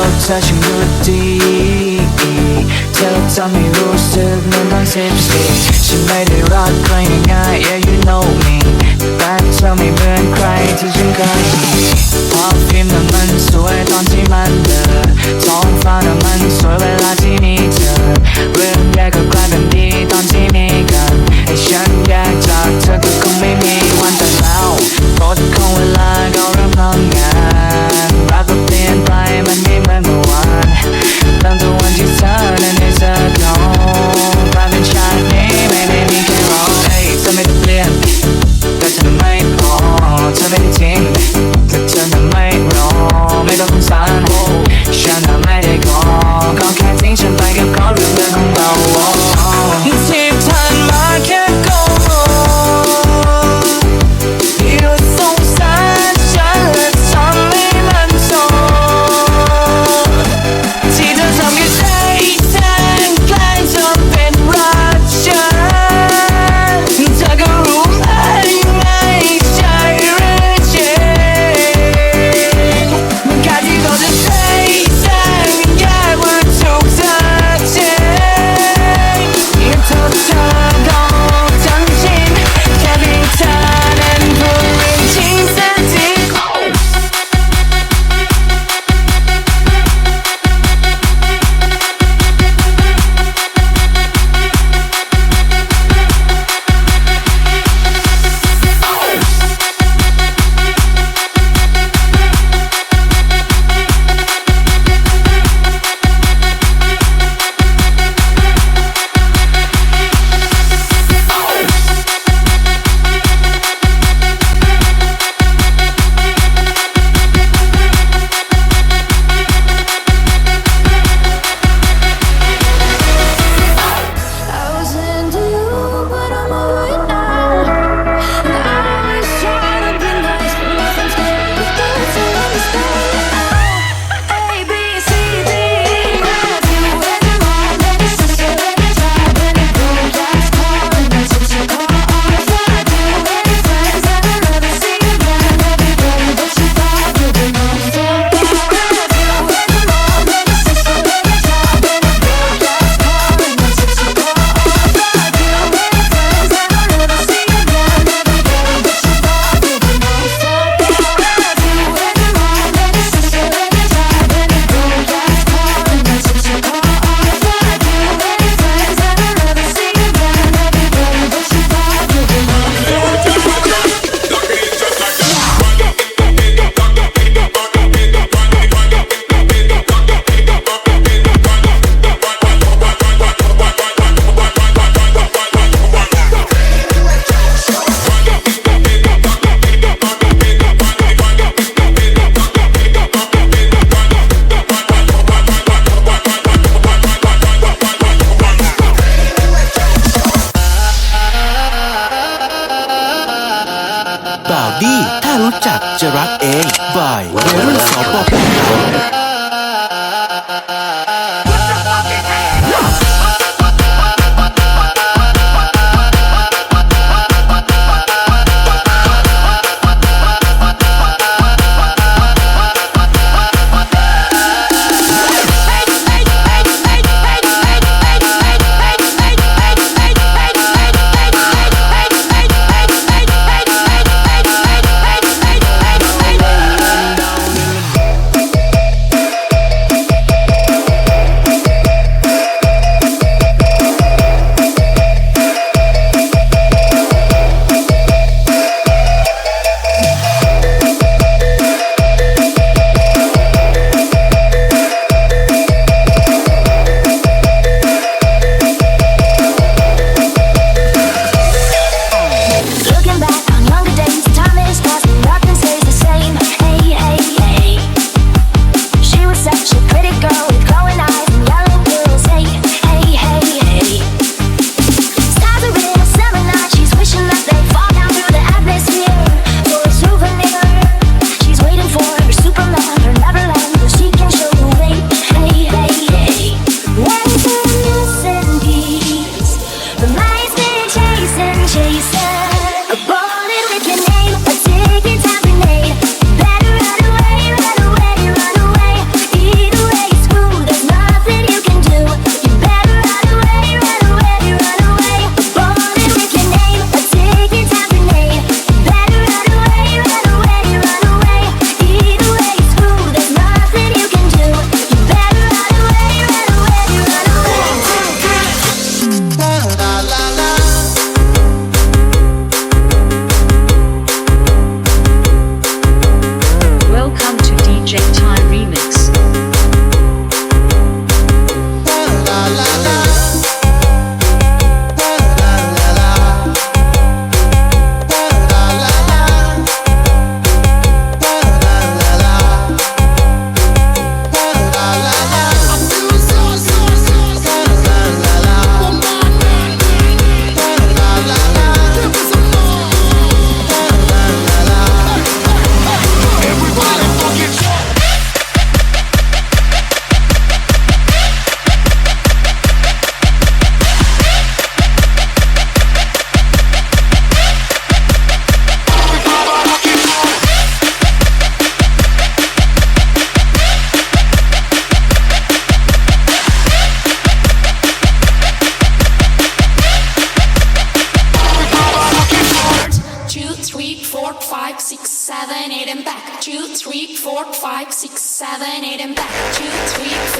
บเธอช่างดูดีเธอทำให้รู้สึกเหมือนตอน14ฉันไม่ได้รักใครง่ายๆ yeah you know me แต่เธอไม่เหมือนใครที่ฉันเคยมีภาพฟิล์มนั้นมันสวยตอนที่มันเบลอท้องฟ้านั้นมันสวยเวลาที่มีเธอเรื่องแย่ก็กลายเป็นดีตอนที่มีกันให้ฉันแยกจากเธอก็คงไม่มีวันแต่แล้วรถของเวลาก็เริ่มทำงานรักก็เปลี่ยนไปมันไม่เหมือนเมื่อวานตั้งแต่วันที่เธอนั้นได้เจอเขากลายเป็นชาตินี้ไม่ได้มีแค่เราเฮ้ยเธอไม่ได้เปลี่ยนแต่เธอไม่พอเธอไม่ได้ทิ้งแต่เธอไม่รอไม่ต้องสงสาร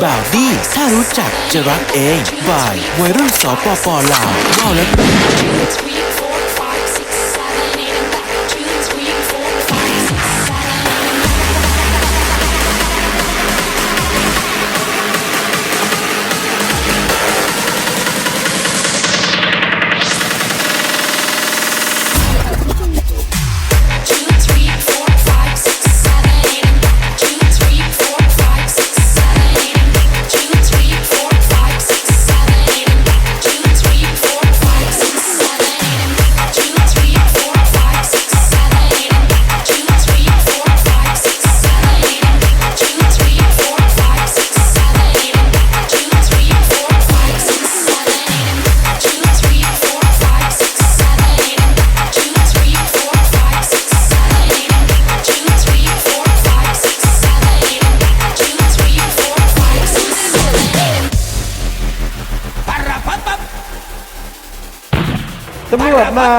บ่าวดี้ถ้ารู้จักจะรักเองบ่ายวัยรุ่นสปปลาวว้าวและตำรวจมา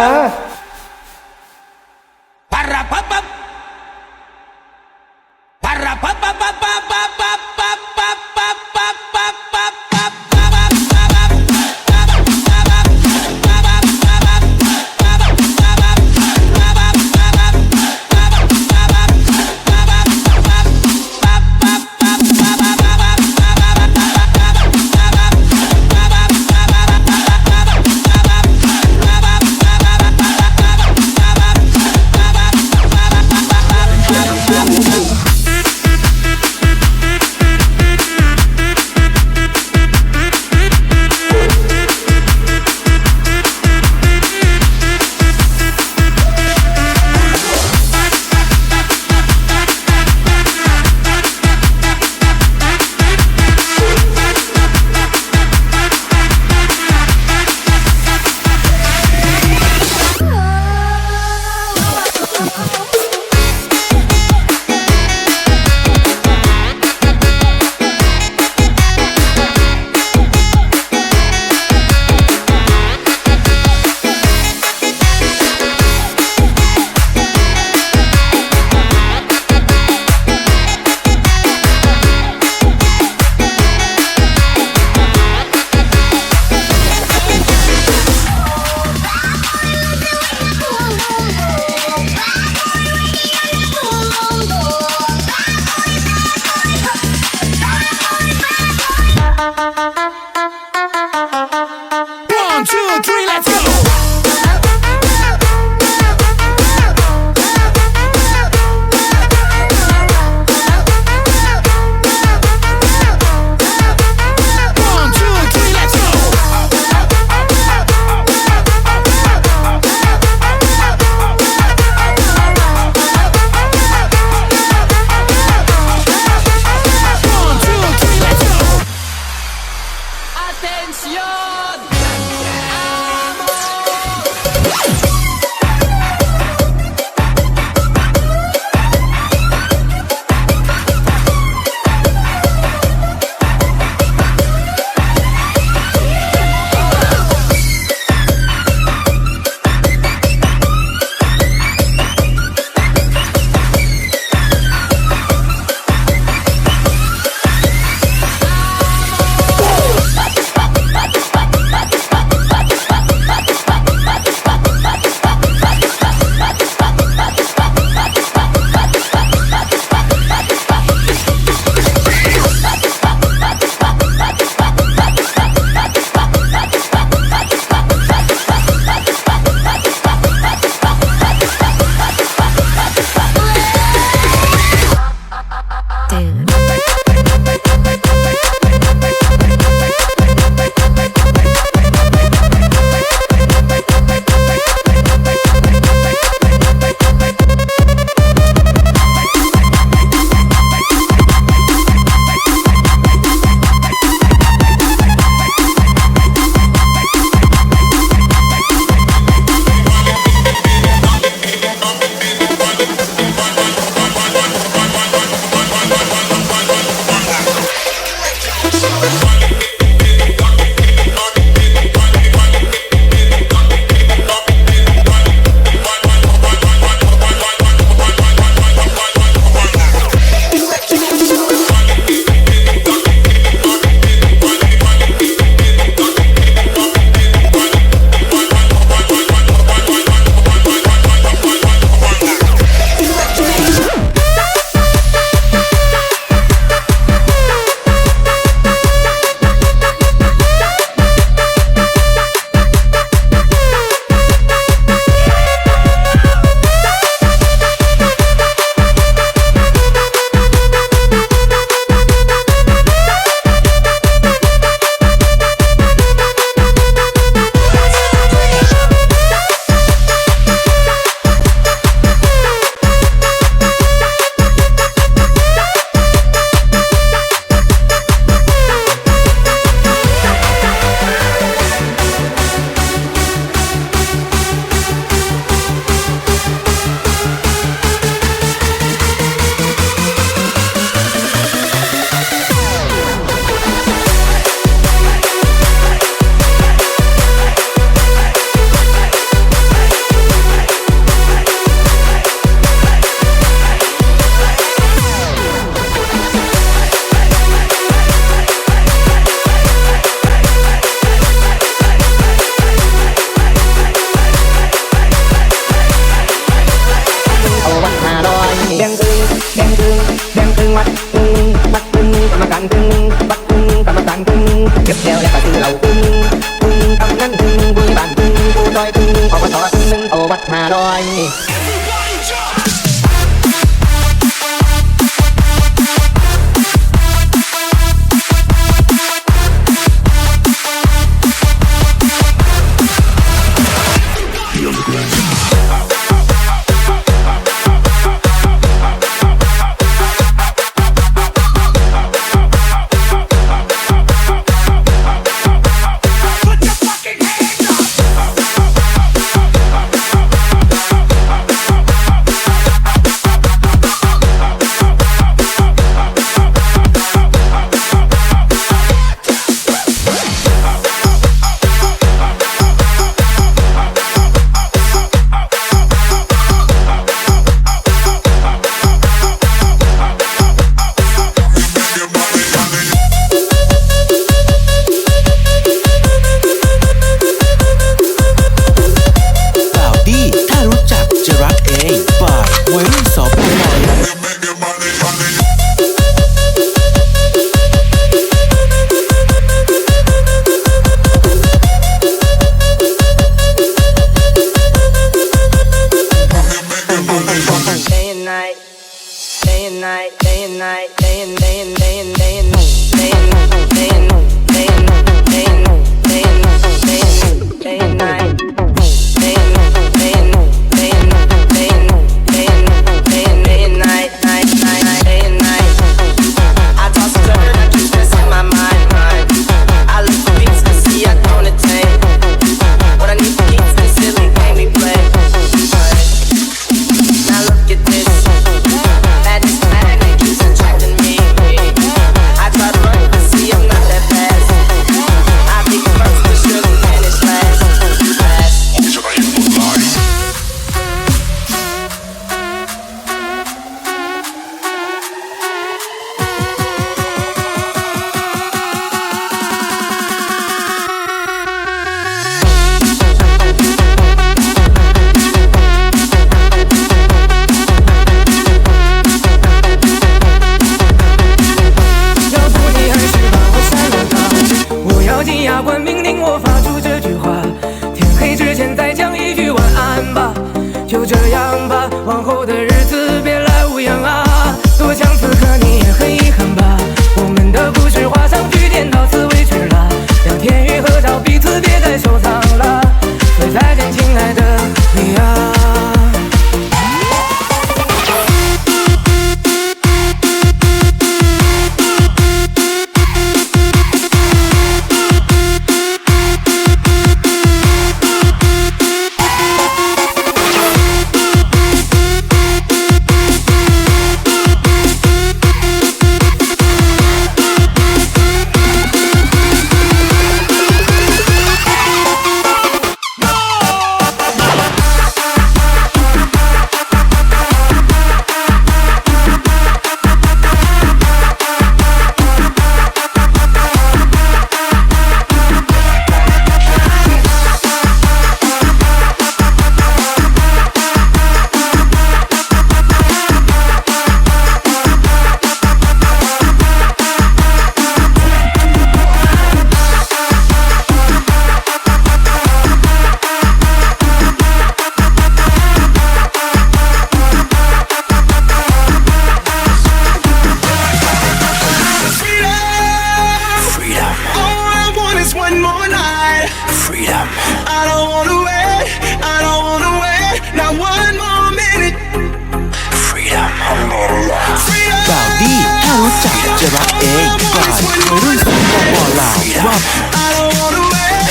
จะรักเองบ่ายวัยรุ่นสปปลาวว่า I don't wanna wait,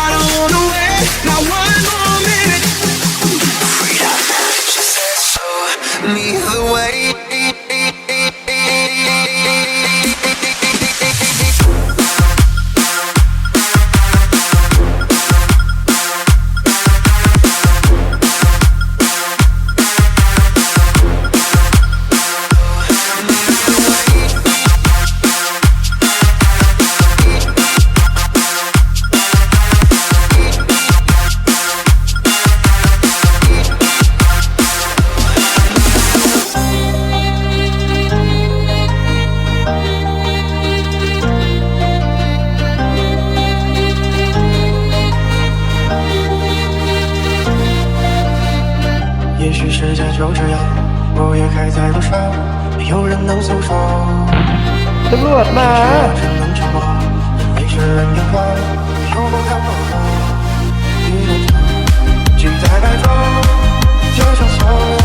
I don't wanna wait, not one more minute. Freedom, she says so. Lead the way. 也许世界就这样，我也还在路上，没有人能诉说。 ตำรวจมา 只能沉默，没是人变化，有梦看不到。一路上，举在白昼，就像所有。